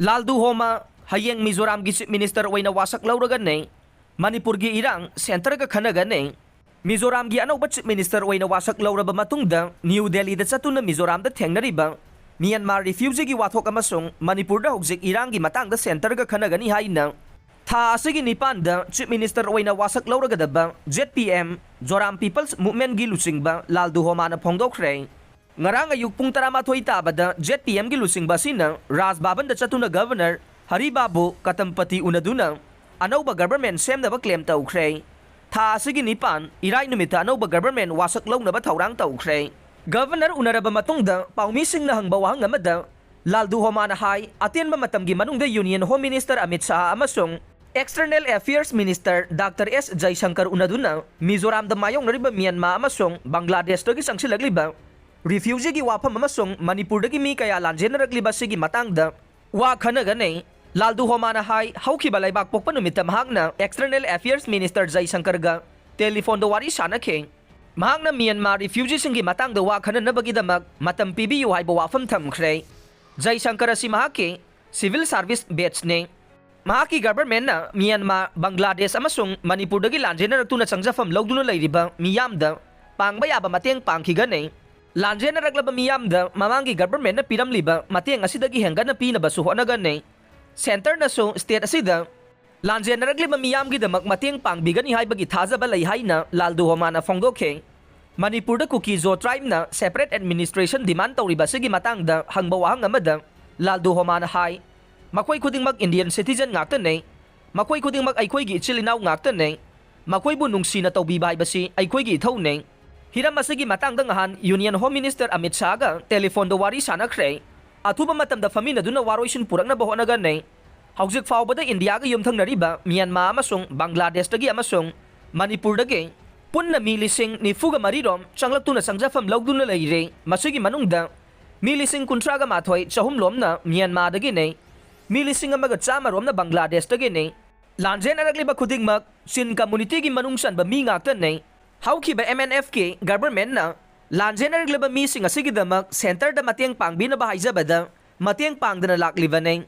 laldu homa hayeng Mizoram gi Chief Minister oina wasak lauraganne Manipur gi irang center ga khanaganne Mizoram gi anauba Chief Minister oina wasak lauraba matungda New Delhi da chatuna Mizoram da thengnariba Myanmar refugee gi wathok amasung Manipur da hojik irang gi matang da center ga khanagani haina tha asigi nipan da Chief Minister oina wasak lauragadaba ZPM Zoram People's Movement gi lusingba laldu homa na phongdokre ngarang ayuk pung 12 tabada ZPM gi lusingba sina Rajbaban da chatuna Governor Haribabu Katampati unaduna anauba government semnaba claim tawkhre tha asigi nipan irai numita anauba government wasak launaba thaurang tawkhre Governor unaraba matungda paumi singna hangba wahang amada laldu homa na hai atenba matamgi manungda Union Home Minister Amit Shah amasung External Affairs Minister Dr. S. Jaishankar unaduna Mizoram da mayong nariba Myanmar amasung Bangladesh dagi sangsilagliba refugee gi wafam amasung Manipur dagi mi kaya lanjenaragliba sigi matangda wa khanagane laldu homa na hai haukiba laibak pokpa numita mahakna External Affairs Minister Jaishankar ga telephone da wari sanakhe mahakna Myanmar refugee singi matangda wa khananabagidamag matam pibiyu haiba wafam thamkhre Jaishankar asi mahake civil service batch ne mahaki government na Myanmar Bangladesh amasung Manipur dagi lanjenaraktu na changjafam lawduna lairiba miyamda pangba yaba mateng pangkhigane lanjenaraklaba miyamda mamangi government na piramliba mateng asidagi hengana pinaba suhonagane center na so state asida lanjenaraklaba miyamgi damak mateng pangbigani haibagi thajaba lai haina laldu homa na phongdokhe Manipur da Kuki-Zo tribe na separate administration demand tawriba sigi matangda hangba wahang amada laldu homa na hai makoy kuding mag Indian citizen ngaktan ne makoy kuding mag aikhoy gi chilinaw ngaktan ne makoy bu nungsi na tawbiba haibasi aikhoy gi thaw ne hiram asigi matangda ngahan Union Home Minister Amit Shah ga telephone da wari sanakre athuba matamda famina duna waroisin purakna bahona ne haujik fawbada India ga yumthangnariba Myanmar amasung Bangladesh dagi amasung Manipur dagi punna milising ni fuga marirom changlaktu na sangjafam lawduna leire masigi manungda milising kuntraga mathoi chahum lomna Myanmar dagi ne milising amaga chamarom na Bangladesh dagi ne lanjen aragliba khudingmak sin community gi manungsan ba mi ngaktan ne hauki ba MNFK government na lanjen aragliba mi sing asigi damak center da mateng pangbina ba haijabada mateng pangdana lakliba ne